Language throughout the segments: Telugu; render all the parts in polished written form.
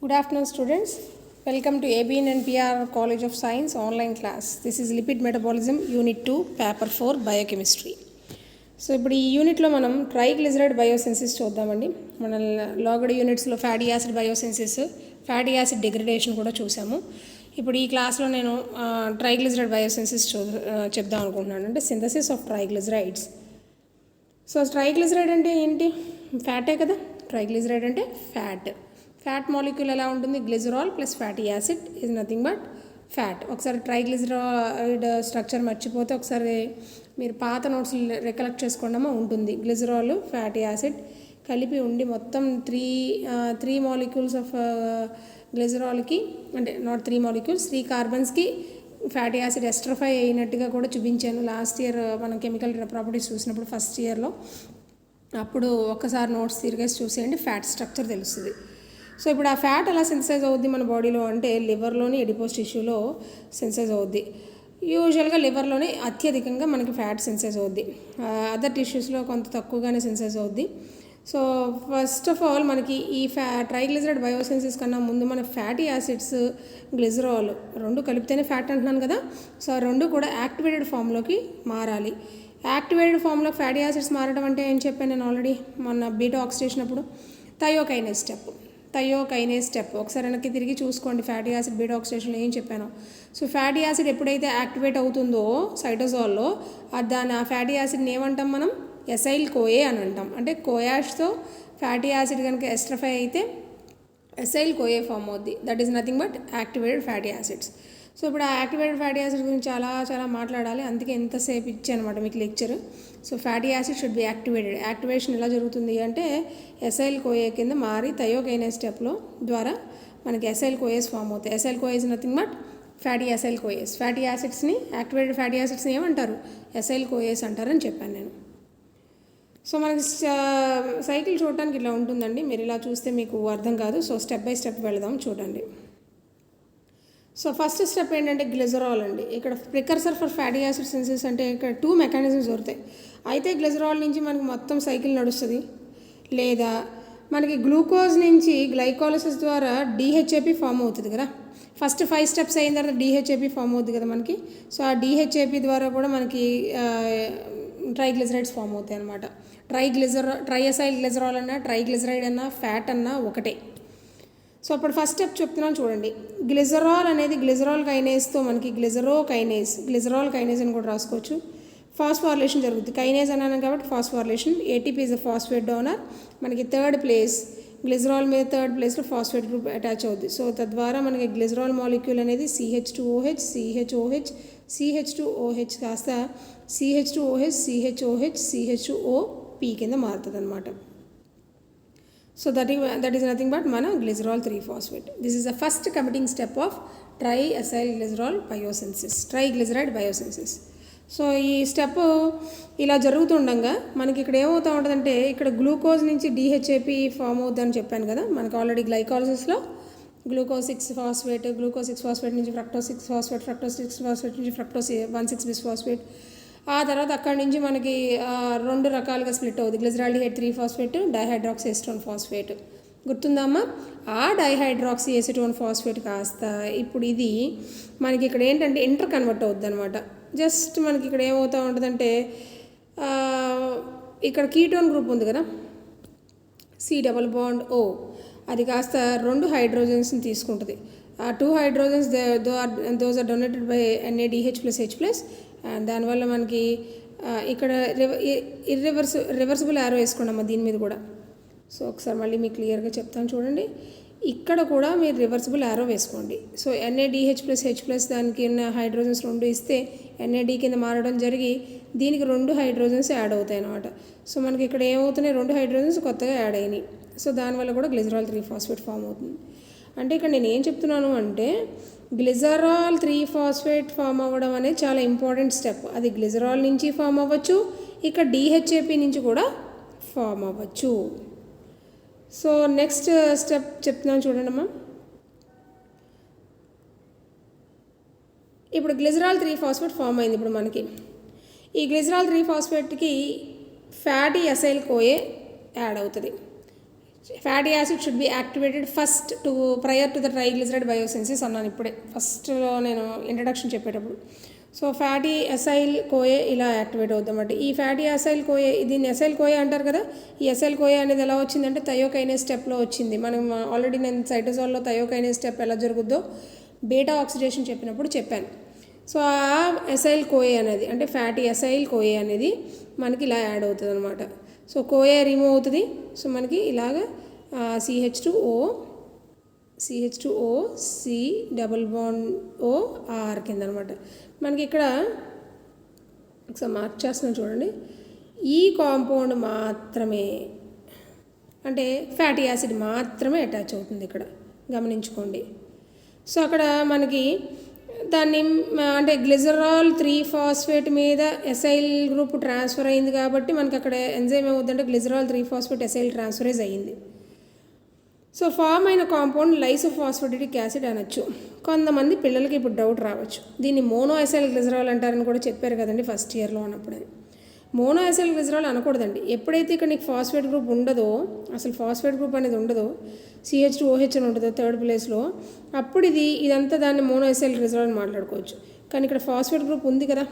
Good afternoon, students. Welcome to ABN and PR College of Science online class. This is Lipid Metabolism Unit 2, Paper 4, Biochemistry. So ఇప్పుడు ఈ యూనిట్లో మనం ట్రైగ్లిజరైడ్ బయోసిన్సిస్ చూద్దామండి. మన లోగడ్ యూనిట్స్లో fatty acid biosynthesis, fatty acid degradation కూడా చూసాము. ఇప్పుడు ఈ క్లాస్లో నేను ట్రైగ్లిజరైడ్ బయోసిన్సిస్ చెప్దాం అనుకుంటున్నాను, అంటే synthesis of triglycerides. So triglyceride అంటే ఏంటి? ఫ్యాటే కదా. ట్రైగ్లిజరైడ్ అంటే ఫ్యాట్ మాలిక్యూల్ ఎలా ఉంటుంది? Glycerol plus fatty acid is nothing but fat. ఒకసారి ట్రైగ్లిజరాయిడ్ స్ట్రక్చర్ మర్చిపోతే ఒకసారి మీరు పాత నోట్స్ రికలెక్ట్ చేసుకోవడమో ఉంటుంది. గ్లిజరాల్ ఫ్యాటీ యాసిడ్ కలిపి ఉండి మొత్తం త్రీ మాలిక్యూల్స్ ఆఫ్ గ్లిజరాల్కి, అంటే నాట్ 3 మాలిక్యూల్స్, 3 కార్బన్స్కి ఫ్యాటీ యాసిడ్ ఎస్ట్రఫై అయినట్టుగా కూడా చూపించాను లాస్ట్ ఇయర్ మనం కెమికల్ ప్రాపర్టీస్ చూసినప్పుడు ఫస్ట్ ఇయర్లో. అప్పుడు ఒక్కసారి నోట్స్ తిరిగేసి చూసేయండి, ఫ్యాట్ స్ట్రక్చర్ తెలుస్తుంది. సో ఇప్పుడు ఆ ఫ్యాట్ ఎలా సింథసైజ్ అవుద్ది మన బాడీలో అంటే లివర్లోని ఎడిపోస్ టిష్యూలో సింథసైజ్ అవుద్ది. యూజువల్గా లివర్లోనే అత్యధికంగా మనకి ఫ్యాట్ సింథసైజ్ అవుద్ది, అదర్ టిష్యూస్లో కొంత తక్కువగానే సింథసైజ్ అవుద్ది. సో ఫస్ట్ ఆఫ్ ఆల్ మనకి ఈ ట్రైగ్లిజరైడ్ బయోసిన్సిస్ కన్నా ముందు మన ఫ్యాటీ యాసిడ్స్, గ్లిజరాల్ రెండు కలిపితేనే ఫ్యాట్ అంటున్నాను కదా. సో ఆ రెండు కూడా యాక్టివేటెడ్ ఫామ్లోకి మారాలి. యాక్టివేటెడ్ ఫామ్లో ఫ్యాటీ యాసిడ్స్ మారడం అంటే ఏం చెప్పాను నేను ఆల్రెడీ మొన్న బీటా ఆక్సిడేషన్ అప్పుడు? థయోకైనేస్ స్టెప్. ఒకసారి వెనక్కి తిరిగి చూసుకోండి ఫ్యాటీ యాసిడ్ బీటా ఆక్సిడేషన్లో ఏం చెప్పాను. సో ఫ్యాటీ యాసిడ్ ఎప్పుడైతే యాక్టివేట్ అవుతుందో సైటోజాల్లో, ఆ ఫ్యాటీ యాసిడ్ని ఏమంటాం మనం? ఎసైల్ కోఏ అని అంటాం. అంటే కోయాష్తో ఫ్యాటీ యాసిడ్ కనుక ఎస్ట్రఫై అయితే ఎసైల్ కోఏ ఫామ్ అవుద్ది. That is nothing but activated fatty acids. So ఇప్పుడు ఆ యాక్టివేటెడ్ ఫ్యాటీ యాసిడ్ గురించి చాలా మాట్లాడాలి, అందుకే ఎంతసేపు ఇచ్చానమాట మీకు lecture. So fatty acid should be activated. Activation ఎలా జరుగుతుంది అంటే ఎసైల్ కోఏ కింద మారి థయోకైనేస్ స్టెప్లో ద్వారా మనకి ఎసైల్ కోఏస్ ఫామ్ అవుతాయి. Acyl CoAs nothing but fatty acyl CoAs. Fatty యాసిడ్స్ని, యాక్టివేటెడ్ ఫ్యాటీ యాసిడ్స్ని ఏమంటారు? ఎసైల్ కోఏస్ అంటారని చెప్పాను నేను. సో మనకి సైకిల్ చూడటానికి ఇట్లా ఉంటుందండి, మీరు ఇలా చూస్తే మీకు అర్థం కాదు. సో స్టెప్ బై స్టెప్ వెళదాం, చూడండి. సో ఫస్ట్ స్టెప్ ఏంటంటే గ్లిజరాల్ అండి. ఇక్కడ precursor for fatty acid synthesis అంటే ఇక్కడ 2 మెకానిజమ్స్ దొరుకుతాయి. అయితే గ్లిజరాల్ నుంచి మనకి మొత్తం సైకిల్ నడుస్తుంది, లేదా మనకి గ్లూకోజ్ నుంచి గ్లైకాలసిస్ ద్వారా డిహెచ్ఏపి ఫామ్ అవుతుంది కదా. ఫస్ట్ 5 స్టెప్స్ అయిన తర్వాత డిహెచ్ఏపి ఫామ్ అవుతుంది కదా మనకి. సో ఆ డిహెచ్ఏపి ద్వారా కూడా మనకి ట్రైగ్లిజరైడ్స్ ఫామ్ అవుతాయి అనమాట. ట్రైఎసైల్ గ్లిజరాల్ అన్నా, ట్రైగ్లిజరైడ్ అన్నా, ఫ్యాట్ అన్నా ఒకటే. సో అప్పుడు ఫస్ట్ స్టెప్ చెప్తున్నాను చూడండి. గ్లిజరాల్ అనేది గ్లిజరాల్ కైనేస్తో మనకి గ్లిజరాల్ కైనేస్ అని కూడా రాసుకోవచ్చు. ఫాస్ఫోరిలేషన్ జరుగుతుంది. కైనేస్ అన్నాను కాబట్టి phosphorylation. ATP is a phosphate donor. మనకి థర్డ్ ప్లేస్ గ్లిజరాల్ మీద థర్డ్ ప్లేస్లో ఫాస్ఫేట్ గ్రూప్ అటాచ్ అవుద్ది. సో తద్వారా మనకి గ్లిజరాల్ మాలిక్యూల్ అనేది CH2OH కాస్త CH2OP కింద మారుతుంది అనమాట. So that is nothing but mana glycerol 3-phosphate. This is the first committing step of triacylglycerol biosynthesis, triglyceride biosynthesis. So ఈ స్టెప్ ఇలా జరుగుతుండగా మనకి ఇక్కడ ఏమవుతూ ఉంటుందంటే ఇక్కడ గ్లూకోజ్ నుంచి డిహెచ్ఏపి ఫామ్ అవుతుందని చెప్పాను కదా. మనకు ఆల్రెడీ గ్లైకాలసిస్లో గ్లూకోజ్ 6-phosphate నుంచి ఫ్రక్టోజ్ 6-phosphate నుంచి ఫ్రక్టోజ్ 1,6-bisphosphate. ఆ తర్వాత అక్కడి నుంచి మనకి 2 రకాలుగా స్ప్లిట్ అవుతుంది. Glyceraldehyde 3-phosphate, dihydroxy phosphate. గుర్తుందమ్మా? ఆ డైహైడ్రాక్సీ ఎసిటోన్ ఫాస్ఫేట్ కాస్త ఇప్పుడు ఇది మనకి ఇక్కడ ఏంటంటే ఇంటర్ కన్వర్ట్ అవుద్ది అనమాట. జస్ట్ మనకి ఇక్కడ ఏమవుతూ ఉంటుందంటే ఇక్కడ కీటోన్ గ్రూప్ ఉంది కదా, C+O, అది కాస్త 2 హైడ్రోజన్స్ని తీసుకుంటుంది. ఆ 2 hydrogens those are donated by NADH+H+, and దానివల్ల మనకి ఇక్కడ రివర్సిబుల్ యారో వేసుకోండమ్మా దీని మీద కూడా. సో ఒకసారి మళ్ళీ మీకు క్లియర్గా చెప్తాను చూడండి. ఇక్కడ కూడా మీరు రివర్సిబుల్ యారో వేసుకోండి. సో NADH+H+, దానికి ఉన్న హైడ్రోజన్స్ 2 ఇస్తే NAD కింద మారడం జరిగి దీనికి 2 హైడ్రోజన్స్ యాడ్ అవుతాయి అన్నమాట. సో మనకి ఇక్కడ ఏమవుతున్నాయి? 2 హైడ్రోజన్స్ కొత్తగా యాడ్ అయినాయి. సో దానివల్ల కూడా గ్లిజరాల్ 3-phosphate ఫామ్ అవుతుంది. అంటే ఇక్కడ నేను ఏం చెప్తున్నాను అంటే గ్లిజరాల్ 3-phosphate ఫామ్ అవ్వడం అనేది చాలా ఇంపార్టెంట్ స్టెప్. అది గ్లిజరాల్ నుంచి ఫామ్ అవ్వచ్చు, ఇక్కడ డిహెచ్ఏపి నుంచి కూడా ఫామ్ అవ్వచ్చు. సో నెక్స్ట్ స్టెప్ చెప్తున్నాను చూడండి అమ్మా. ఇప్పుడు గ్లిజరాల్ 3-phosphate ఫామ్ అయింది. ఇప్పుడు మనకి ఈ గ్లిజరాల్ 3-phosphateకి ఫ్యాటీ ఎసైల్ కోఏ యాడ్ అవుతుంది. Fatty acid should be activated first prior to the triglyceride biosynthesis అన్నాను ఇప్పుడే ఫస్ట్లో నేను ఇంట్రడక్షన్ చెప్పేటప్పుడు. సో ఫ్యాటీ అసైల్ కోఏ ఇలా యాక్టివేట్ అవుతామన్నమాట. ఈ ఫ్యాటీ అసైల్ కోఏ, దీన్ని అసైల్ కోఏ అంటారు కదా. ఈ అసైల్ కోఏ అనేది ఎలా వచ్చిందంటే థయోకైనేస్ స్టెప్లో వచ్చింది. మనం ఆల్రెడీ నేను సైటోజాల్లో థయోకైనేస్ స్టెప్ ఎలా జరుగుద్దో బీటా ఆక్సిడేషన్ చెప్పినప్పుడు చెప్పాను. సో ఆ అసైల్ కోఏ అనేది అంటే ఫ్యాటీ అసైల్ కోఏ అనేది మనకి ఇలా యాడ్ అవుతుంది అనమాట. సో కోఏ రిమూవ్ అవుతుంది. సో మనకి ఇలాగ CH2O C double bond O R కింద అనమాట. మనకి ఇక్కడ ఒకసారి మార్క్ చేస్తున్నాం చూడండి. ఈ కాంపౌండ్ మాత్రమే అంటే ఫ్యాటీ యాసిడ్ మాత్రమే అటాచ్ అవుతుంది ఇక్కడ, గమనించుకోండి. సో అక్కడ మనకి దాన్ని అంటే గ్లిజరాల్ 3-ఫాస్ఫేట్ మీద ఎసైల్ గ్రూప్ ట్రాన్స్ఫర్ అయింది కాబట్టి మనకి అక్కడ ఎంజైమ్ ఏమవుతుందంటే గ్లిజరాల్ 3-ఫాస్ఫేట్ ఎసైల్ ట్రాన్స్ఫరేజ్ అయ్యింది. సో ఫామ్ అయిన కాంపౌండ్ లైసోఫాస్ఫేటిక్ యాసిడ్ అనొచ్చు. కొంతమంది పిల్లలకి ఇప్పుడు డౌట్ రావచ్చు, దీన్ని మోనో ఎసైల్ గ్లిజరాల్ అంటారని కూడా చెప్పారు కదండి ఫస్ట్ ఇయర్లో ఉన్నప్పుడు. మోనో ఎసైల్ గ్లిజరాల్ అనకూడదండి. ఎప్పుడైతే ఇక్కడ నీకు ఫాస్ఫేట్ గ్రూప్ ఉండదో, అసలు ఫాస్ఫేట్ గ్రూప్ అనేది ఉండదో, CH2OH అని ఉంటుందో థర్డ్ ప్లేస్లో, అప్పుడు ఇదంతా దాన్ని మోనో ఎసైల్ గ్లిజరాల్ అని మాట్లాడుకోవచ్చు. కానీ ఇక్కడ ఫాస్ఫేట్ గ్రూప్ ఉంది కదా.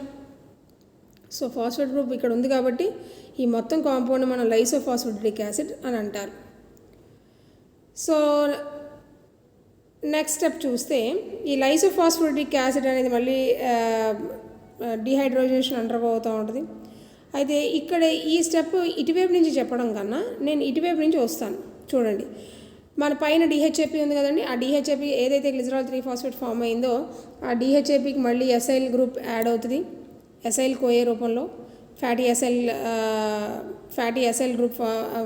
సో ఫాస్ఫేట్ గ్రూప్ ఇక్కడ ఉంది కాబట్టి ఈ మొత్తం కాంపౌండ్ మనం లైసోఫాస్ఫేటిక్ యాసిడ్ అని అంటారు. సో నెక్స్ట్ స్టెప్ చూస్తే ఈ లైసోఫాస్ఫేటిక్ యాసిడ్ అనేది మళ్ళీ డీహైడ్రోజనేషన్ అండర్గో అవుతూ ఉంటుంది. అయితే ఇక్కడ ఈ స్టెప్ ఇటువైపు నుంచి చెప్పడం కన్నా నేను ఇటువైపు నుంచి వస్తాను. చూడండి, మన పైన DHAP ఉంది కదండి. ఆ DHAP ఏదైతే గ్లిజరాల్ 3-ఫాస్ఫేట్ ఫామ్ అయిందో ఆ DHAPకి మళ్ళీ ఎసైల్ గ్రూప్ యాడ్ అవుతుంది ఎసైల్ కోఏ రూపంలో. ఫ్యాటీ అసైల్ గ్రూప్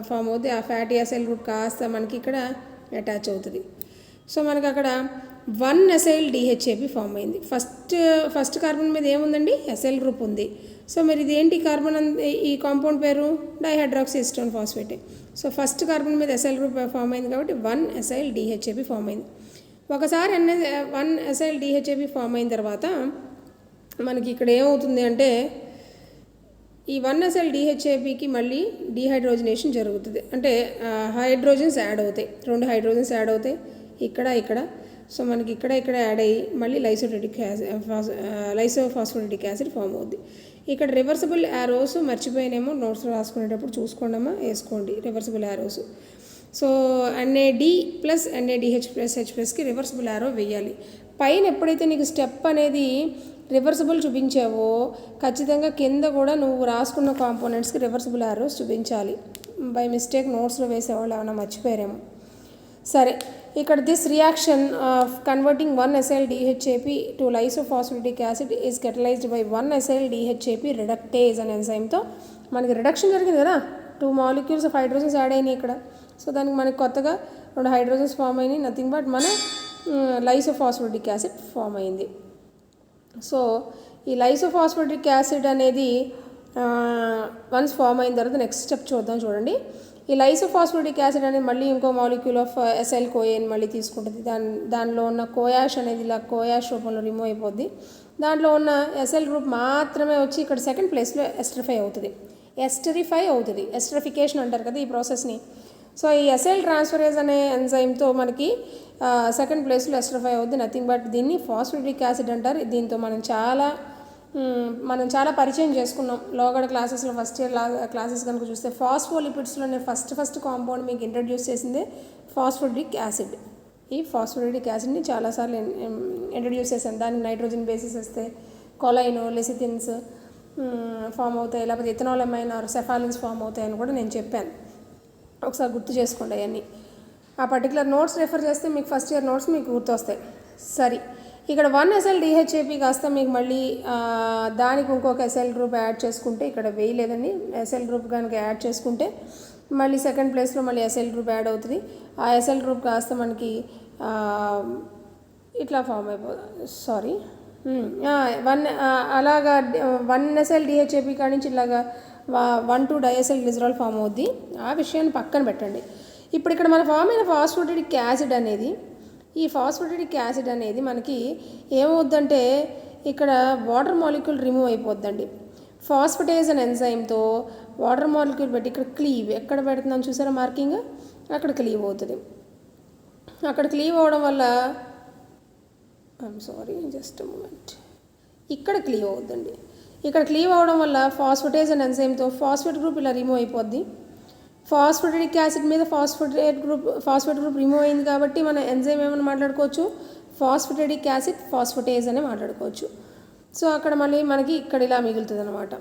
ఫామ్ అవుతుంది. ఆ ఫ్యాటీ అసైల్ గ్రూప్ కాస్త మనకి ఇక్కడ అటాచ్ అవుతుంది. సో మనకి అక్కడ 1 అసైల్ DHAP ఫామ్ అయింది. ఫస్ట్ కార్బన్ మీద ఏముందండి, అసైల్ గ్రూప్ ఉంది. సో మరి ఇదేంటి కార్బన్, ఈ కాంపౌండ్ పేరు dihydroxy acetone phosphate. So first carbon మీద అసైల్ గ్రూప్ ఫామ్ అయింది కాబట్టి 1 అసైల్ DHAP ఫామ్ అయింది. ఒకసారి 1 అసైల్ DHAP ఫామ్ అయిన తర్వాత మనకి ఇక్కడ ఏమవుతుంది అంటే ఈ 1 అసైల్ DHAPకి మళ్ళీ డీహైడ్రోజనేషన్ జరుగుతుంది. అంటే హైడ్రోజన్స్ యాడ్ అవుతాయి, 2 హైడ్రోజన్స్ యాడ్ అవుతాయి ఇక్కడ. సో మనకి ఇక్కడ యాడ్ అయ్యి మళ్ళీ లైసోఫాస్ఫేటిక్ యాసిడ్ ఫామ్ అవుద్ది. ఇక్కడ రివర్సిబుల్ యారోస్ మర్చిపోయినేమో, నోట్స్ రాసుకునేటప్పుడు చూసుకోండమ్మా, వేసుకోండి reversible arrows. So NAD plus NADH plus H+కి రివర్సిబుల్ యారో వేయాలి. పైన ఎప్పుడైతే నీకు స్టెప్ అనేది రివర్సిబుల్ చూపించావో ఖచ్చితంగా కింద కూడా నువ్వు రాసుకున్న కాంపోనెంట్స్కి రివర్సిబుల్ యారోస్ చూపించాలి. బై మిస్టేక్ నోట్స్లో వేసేవాళ్ళు ఏమైనా మర్చిపోయారేమో. సరే, ఇక్కడ this reaction of converting 1 acyl DHAP to lysophosphatidic acid is catalysed by 1 acyl DHAP reductase అనే ఎంజైమ్తో మనకి రిడక్షన్ జరిగింది కదా. 2 మాలిక్యూల్స్ ఆఫ్ హైడ్రోజన్స్ యాడ్ అయినాయి ఇక్కడ. సో దానికి మనకి కొత్తగా 2 హైడ్రోజన్స్ ఫామ్ అయినాయి, నథింగ్ బట్ మన లైసోఫాస్ఫేటిక్ యాసిడ్ ఫామ్ అయింది. సో ఈ లైసోఫాస్ఫేటిక్ యాసిడ్ అనేది వన్స్ ఫామ్ అయిన తర్వాత నెక్స్ట్ స్టెప్ చూద్దాం. చూడండి, ఈ లైసోఫాస్ఫేటిక్ యాసిడ్ అనేది మళ్ళీ ఇంకో మాలిక్యూల్ ఆఫ్ ఎసైల్ కోఏని మళ్ళీ తీసుకుంటుంది. దానిలో ఉన్న కోయాష్ అనేది ఇలా కోయాష్ రూపంలో రిమూవ్ అయిపోద్ది. దాంట్లో ఉన్న ఎసైల్ గ్రూప్ మాత్రమే వచ్చి ఇక్కడ సెకండ్ ప్లేస్లో ఎస్టరిఫై అవుతుంది. ఎస్టరిఫికేషన్ అంటారు కదా ఈ ప్రాసెస్ని. సో ఈ ఎసైల్ ట్రాన్స్ఫరేజ్ అనే ఎంజైమ్తో మనకి సెకండ్ ప్లేస్లో ఎస్టరిఫై అవుద్ది, నథింగ్ బట్ దీన్ని ఫాస్ఫేటిక్ యాసిడ్ అంటారు. దీంతో మనం చాలా పరిచయం చేసుకున్నాం లోగడ క్లాసెస్లో. ఫస్ట్ ఇయర్ క్లాసెస్ కనుక చూస్తే ఫాస్ఫోలిపిడ్స్లో నేను ఫస్ట్ కాంపౌండ్ మీకు ఇంట్రడ్యూస్ చేసిందే ఫాస్ఫేటిక్ యాసిడ్. ఈ ఫాస్ఫేటిక్ యాసిడ్ని చాలాసార్లు ఇంట్రడ్యూస్ చేశాను. దానికి నైట్రోజన్ బేసిస్ వస్తే కొలైన్, లెసిథిన్స్ ఫామ్ అవుతాయి, లేకపోతే ఇథనాల్ ఎమైన్ ఆర్ సెఫాలిన్స్ ఫామ్ అవుతాయని కూడా నేను చెప్పాను. ఒకసారి గుర్తు చేసుకోండి అవన్నీ. ఆ పర్టికులర్ నోట్స్ రెఫర్ చేస్తే మీకు ఫస్ట్ ఇయర్ నోట్స్ మీకు గుర్తొస్తాయి. సరే, ఇక్కడ 1 అసైల్ DHAP కాస్త మీకు మళ్ళీ దానికి ఇంకొక ఎసైల్ గ్రూప్ యాడ్ చేసుకుంటే, ఇక్కడ వేయలేదండి, ఎసైల్ గ్రూప్ కనుక యాడ్ చేసుకుంటే మళ్ళీ సెకండ్ ప్లేస్లో మళ్ళీ ఎసైల్ గ్రూప్ యాడ్ అవుతుంది. ఆ ఎసైల్ గ్రూప్ కాస్త మనకి ఇట్లా ఫామ్ అయిపోతుంది. సారీ, అలాగా 1 అసైల్ DHAP కాడి నుంచి ఇలాగా 1,2 డైఎసైల్ గ్లిజరాల్ ఫామ్ అవుద్ది. ఆ విషయాన్ని పక్కన పెట్టండి. ఇప్పుడు ఇక్కడ మన ఫామ్ అయిన ఫాస్ఫేటిక్ యాసిడ్ అనేది, ఈ ఫాస్ఫేటిక్ యాసిడ్ అనేది మనకి ఏమవుద్దంటే ఇక్కడ వాటర్ మాలిక్యూల్ రిమూవ్ అయిపోద్దండి. ఫాస్ఫేటేజ్ అనే ఎంజైమ్తో వాటర్ మాలిక్యూల్ పెట్టి ఇక్కడ క్లీవ్ ఎక్కడ పెడుతున్నాం చూసారా మార్కింగ్, అక్కడ క్లీవ్ అవుతుంది. అక్కడ క్లీవ్ అవ్వడం వల్ల జస్ట్ మూమెంట్, ఇక్కడ క్లీవ్ అవుతుందండి. ఇక్కడ క్లీవ్ అవ్వడం వల్ల ఫాస్ఫేటేజ్ అండ్ ఎంజైమ్తో ఫాస్ఫేట్ గ్రూప్ ఇలా రిమూవ్ అయిపోద్ది. ఫాస్ఫేటిక్ యాసిడ్ మీద ఫాస్ఫేట్ గ్రూప్ రిమూవ్ అయింది కాబట్టి మన ఎంజైమ్ ఏమని మాట్లాడుకోవచ్చు, ఫాస్ఫేటిక్ యాసిడ్ ఫాస్ఫేటేజ్ అని మాట్లాడుకోవచ్చు. సో అక్కడ మళ్ళీ మనకి ఇక్కడ ఇలా మిగులుతుంది అనమాట.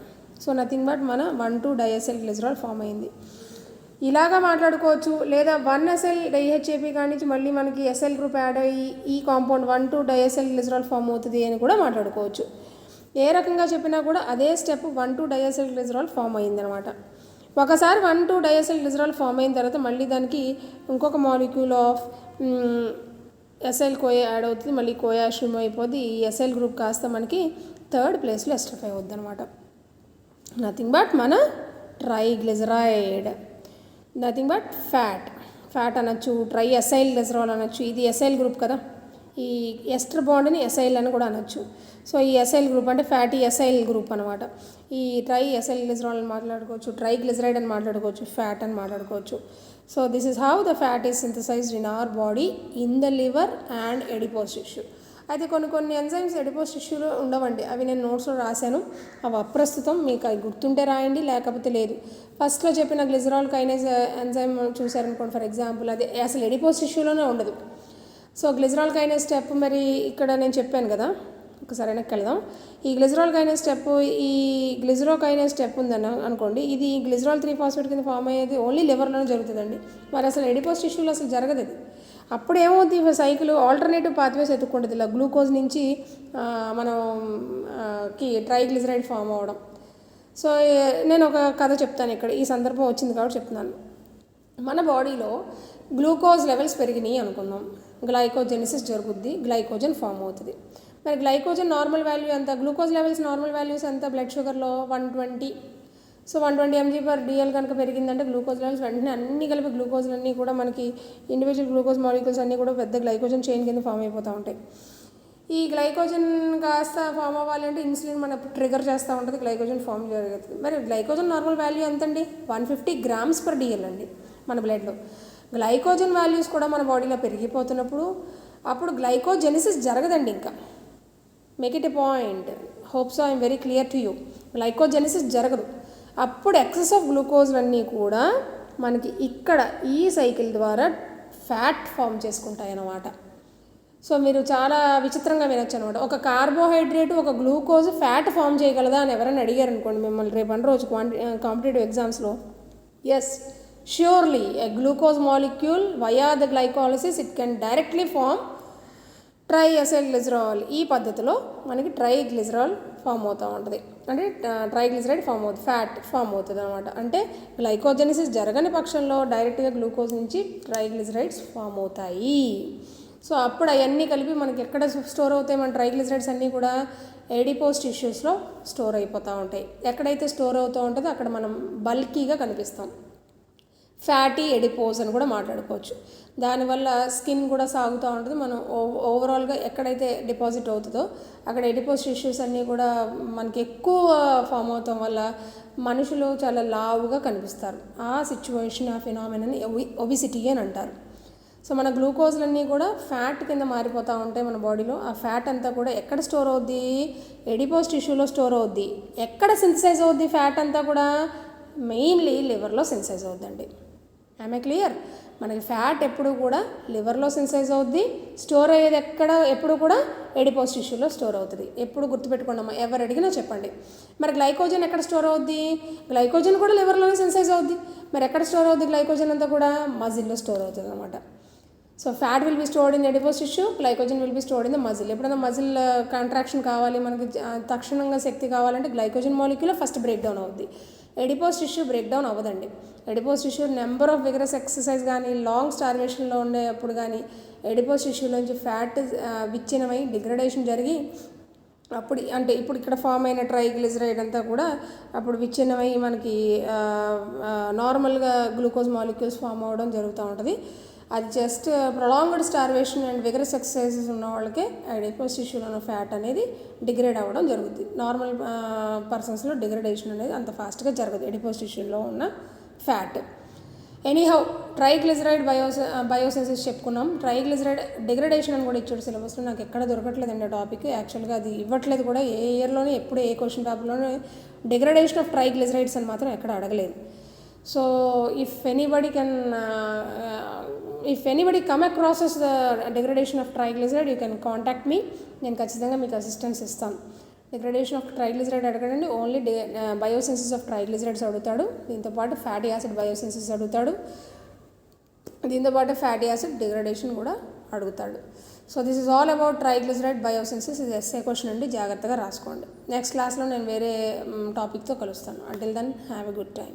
సో నథింగ్ బట్ మన 1,2-డైఎసైల్ గ్లిజరాల్ ఫామ్ అయింది. ఇలాగా మాట్లాడుకోవచ్చు. లేదా 1-SL DHAP కానీ మళ్ళీ మనకి ఎస్ఎల్ గ్రూప్ యాడ్ అయ్యి ఈ కాంపౌండ్ 1,2-డైఎసైల్ గ్లిజరాల్ ఫామ్ అవుతుంది అని కూడా మాట్లాడుకోవచ్చు. ఏ రకంగా చెప్పినా కూడా అదే స్టెప్ 1,2-డైఎసైల్ గ్లిజరాల్ ఫామ్ అయిందనమాట. ఒకసారి 1,2-డైఎసైల్ గ్లిజరాల్ ఫామ్ అయిన తర్వాత మళ్ళీ దానికి ఇంకొక molecule of acetyl CoA add అవుతుంది. మళ్ళీ కోయా రిమూవ్ అయిపోద్ది. ఈ ఎస్ఎల్ గ్రూప్ కాస్త మనకి 3rd ప్లేస్లో ఎస్టర్ఫై అవుద్ది అనమాట. నథింగ్ బట్ మన ట్రైగ్లిజరైడ్, నథింగ్ బట్ ఫ్యాట్ అనొచ్చు, ట్రై ఎసైల్ గ్లిజరాల్ అనొచ్చు. ఇది ఎసైల్ గ్రూప్ కదా, ఈ ఎస్టర్ బాండ్ని ఎసైల్ అని కూడా అనొచ్చు. సో ఈ ఎసైల్ గ్రూప్ అంటే ఫ్యాటీ ఎసైల్ గ్రూప్ అనమాట. ఈ ట్రై ఎసైల్ గ్లిజరాల్ అని మాట్లాడుకోవచ్చు, ట్రైగ్లిజరైడ్ అని మాట్లాడుకోవచ్చు, ఫ్యాట్ అని మాట్లాడుకోవచ్చు. So this is how the fat is synthesised in our body in the liver and adipose tissue. అయితే కొన్ని ఎంజైమ్స్ ఎడిపోస్ టిష్యూలో ఉండవండి. అవి నేను నోట్స్లో రాశాను, అవి అప్రస్తుతం. మీకు అవి గుర్తుంటే రాయండి, లేకపోతే లేదు. ఫస్ట్లో చెప్పిన గ్లిజరాల్ కైనేజ్ ఎంజైమ్ చూసారనుకోండి ఫర్ ఎగ్జాంపుల్, అది అసలు ఎడిపోస్ టిష్యూలోనే ఉండదు. సో గ్లిజరాల్ కైనేజ్ స్టెప్ మరి ఇక్కడ నేను చెప్పాను కదా, ఒకసారి వెనక్కి వెళ్దాం. ఈ గ్లిజరాల్ కైనేజ్ స్టెప్, ఈ గ్లిజరో కైనేజ్ స్టెప్ ఉందని అనుకోండి, ఇది గ్లిజరాల్ 3-ఫాస్ఫేట్ కింద ఫామ్ అయ్యేది ఓన్లీ లివర్లోనే జరుగుతుందండి. మరి అసలు ఎడిపోస్ టిష్యూలో అసలు జరగదు అది. అప్పుడు ఏమవుతుంది, సైకిల్ ఆల్టర్నేటివ్ పాత్వేస్ ఎత్తుక్కుంటుంది. ఇలా గ్లూకోజ్ నుంచి మనం ట్రైగ్లిజరైడ్ ఫామ్ అవ్వడం. సో నేను ఒక కథ చెప్తాను ఇక్కడ, ఈ సందర్భం వచ్చింది కాబట్టి చెప్తున్నాను. మన బాడీలో గ్లూకోజ్ లెవెల్స్ పెరిగినాయి అనుకుందాం, గ్లైకోజెనిసిస్ జరుగుద్ది, గ్లైకోజన్ ఫామ్ అవుతుంది. మరి గ్లైకోజన్ నార్మల్ వాల్యూ ఎంత, గ్లూకోజ్ లెవెల్స్ నార్మల్ వాల్యూస్ ఎంత బ్లడ్ షుగర్లో 120. సో 120 mg/dl కనుక పెరిగిందంటే గ్లూకోజ్ లెవెల్స్ వెంటనే అన్నీ కలిపి గ్లూకోజ్లన్నీ కూడా మనకి ఇండివిజువల్ గ్లూకోజ్ మాలిక్యూల్స్ అన్నీ కూడా పెద్ద గ్లైకోజన్ చైన్ కింద ఫామ్ అయిపోతూ ఉంటాయి. ఈ గ్లైకోజన్ కాస్త ఫామ్ అవ్వాలి అంటే ఇన్సులిన్ మన ట్రిగర్ చేస్తూ ఉంటుంది, గ్లైకోజన్ ఫామ్ జరుగుతుంది. మరి గ్లైకోజన్ నార్మల్ వాల్యూ ఎంతండి, 150 grams/dl అండి మన బ్లడ్లో. గ్లైకోజన్ వాల్యూస్ కూడా మన బాడీలో పెరిగిపోతున్నప్పుడు అప్పుడు గ్లైకోజెనిసిస్ జరగదండి. ఇంకా make it a point, hopes I'm very clear to you. Glycogenesis జరగదు. అప్పుడు ఎక్సెస్ ఆఫ్ గ్లూకోజ్లన్నీ కూడా మనకి ఇక్కడ ఈ సైకిల్ ద్వారా ఫ్యాట్ ఫామ్ చేసుకుంటాయి అన్నమాట. సో మీరు చాలా విచిత్రంగా వినొచ్చు అనమాట. ఒక కార్బోహైడ్రేట్ ఒక గ్లూకోజ్ ఫ్యాట్ ఫామ్ చేయగలదా అని ఎవరైనా అడిగారు అనుకోండి మిమ్మల్ని రేపు అన్న రోజు కాంపిటేటివ్ ఎగ్జామ్స్లో, yes surely a glucose molecule via the glycolysis it can directly form triacyl glycerol. ఈ పద్ధతిలో మనకి ట్రైగ్లిజరాల్ ఫామ్ అవుతూ ఉంటుంది, అంటే ట్రైగ్లిజరైడ్ ఫామ్ అవుతుంది, ఫ్యాట్ ఫామ్ అవుతుంది అనమాట. అంటే గ్లైకోజెనిసిస్ జరగని పక్షంలో డైరెక్ట్గా గ్లూకోజ్ నుంచి ట్రైగ్లిజరైడ్స్ ఫామ్ అవుతాయి. సో అప్పుడు అవన్నీ కలిపి మనకి ఎక్కడ స్టోర్ అవుతాయి, మన ట్రైగ్లిజరైడ్స్ అన్నీ కూడా ఎడిపోస్ టిష్యూస్లో స్టోర్ అయిపోతూ ఉంటాయి. ఎక్కడైతే స్టోర్ అవుతూ ఉంటుందో అక్కడ మనం బల్కీగా కనిపిస్తాం. ఫ్యాటీ ఎడిపోజ్ అని కూడా మాట్లాడుకోవచ్చు. దానివల్ల స్కిన్ కూడా సాగుతూ ఉంటుంది. మనం ఓవరాల్గా ఎక్కడైతే డిపాజిట్ అవుతుందో అక్కడ ఎడిపోస్ టిష్యూస్ అన్నీ కూడా మనకి ఎక్కువ ఫామ్ అవటం వల్ల మనుషులు చాలా లావుగా కనిపిస్తారు. ఆ సిచ్యువేషన్, ఆ ఫినామినాని ఒబిసిటీ అని అంటారు. సో మన గ్లూకోజ్లన్నీ కూడా ఫ్యాట్ కింద మారిపోతూ ఉంటాయి మన బాడీలో. ఆ ఫ్యాట్ అంతా కూడా ఎక్కడ స్టోర్ అవుద్ది, ఎడిపోస్ టిష్యూలో స్టోర్ అవుద్ది. ఎక్కడ సింథసైజ్ అవుద్ది ఫ్యాట్ అంతా కూడా, మెయిన్లీ లివర్లో సింథసైజ్ అవుద్దండి. I'm clear. మనకి ఫ్యాట్ ఎప్పుడు కూడా లివర్లో సింథసైజ్ అవుద్ది. స్టోర్ అయ్యేది ఎక్కడ, ఎప్పుడు కూడా ఎడిపోస్ టిష్యూలో స్టోర్ అవుతుంది. ఎప్పుడు గుర్తుపెట్టుకోండి, ఎవరు అడిగినా చెప్పండి. మరి గ్లైకోజన్ ఎక్కడ స్టోర్ అవుద్ది, గ్లైకోజన్ కూడా లివర్లోనే సింథసైజ్ అవుద్ది. మరి ఎక్కడ స్టోర్ అవుద్ది గ్లైకోజన్ అంతా కూడా, మజిల్లో స్టోర్ అవుతుంది అనమాట. So fat will be stored in adipose tissue, glycogen will be stored in the muscle. ఎప్పుడైనా మజిల్ కాంట్రాక్షన్ కావాలి, మనకి తక్షణంగా శక్తి కావాలంటే glycogen molecule first break down అవుద్ది. ఎడిపోస్ టిష్యూ బ్రేక్ డౌన్ అవ్వదండి. Adipose tissue number of vigorous exercise కానీ, లాంగ్ స్టార్వేషన్లో ఉండేప్పుడు కానీ ఎడిపోస్ టిష్యూలోంచి ఫ్యాట్ విచ్ఛిన్నమై డిగ్రేడేషన్ జరిగి అప్పుడు, అంటే ఇప్పుడు ఇక్కడ ఫామ్ అయిన ట్రైగ్లిజరైడ్ అంతా కూడా అప్పుడు విచ్ఛిన్నమై మనకి నార్మల్గా గ్లూకోజ్ మాలిక్యూల్స్ ఫామ్ అవ్వడం జరుగుతూ ఉంటుంది. అది just prolonged starvation and vigorous exercises ఉన్న వాళ్ళకే ఎడిపోస్ టిష్యూలో ఉన్న ఫ్యాట్ అనేది డిగ్రేడ్ అవ్వడం జరుగుతుంది. నార్మల్ పర్సన్స్లో డిగ్రేడేషన్ అనేది అంత ఫాస్ట్గా జరగదు ఎడిపోస్ టిష్యూలో ఉన్న ఫ్యాట్. ఎనీహౌ ట్రైగ్లిజరైడ్ బయోసిన్సిస్ చెప్పుకున్నాం. ట్రైగ్లిజరైడ్ డిగ్రేడేషన్ అని కూడా ఇచ్చాడు సిలబస్లో. నాకు ఎక్కడ దొరకట్లేదండి ఆ టాపిక్. యాక్చువల్గా అది ఇవ్వట్లేదు కూడా, ఏ ఇయర్లోనే ఎప్పుడు ఏ క్వశ్చన్ పేపర్లోనే డిగ్రేడేషన్ ఆఫ్ ట్రైగ్లిజరైడ్స్ అని మాత్రం ఎక్కడ అడగలేదు. So if anybody come acrosses the degradation of triglyceride you can contact me. నేను ఖచ్చితంగా మీకు అసిస్టెన్స్ ఇస్తాను. డిగ్రేడేషన్ ఆఫ్ ట్రైగ్లిజరైడ్ అడగడండి, ఓన్లీ బయోసిన్సిస్ ఆఫ్ ట్రైగ్లిజరైడ్స్ అడుగుతాడు. దీంతోపాటు ఫ్యాటీ యాసిడ్ బయోసిన్సిస్ అడుగుతాడు. దీంతోపాటు ఫ్యాటీ యాసిడ్ డిగ్రేడేషన్ కూడా అడుగుతాడు. So this is all about triglyceride biosynthesis. ఇది ఎస్ఏ క్వశ్చన్ అండి, జాగ్రత్తగా రాసుకోండి. నెక్స్ట్ క్లాస్లో నేను వేరే టాపిక్తో కలుస్తాను. Until then have a good time.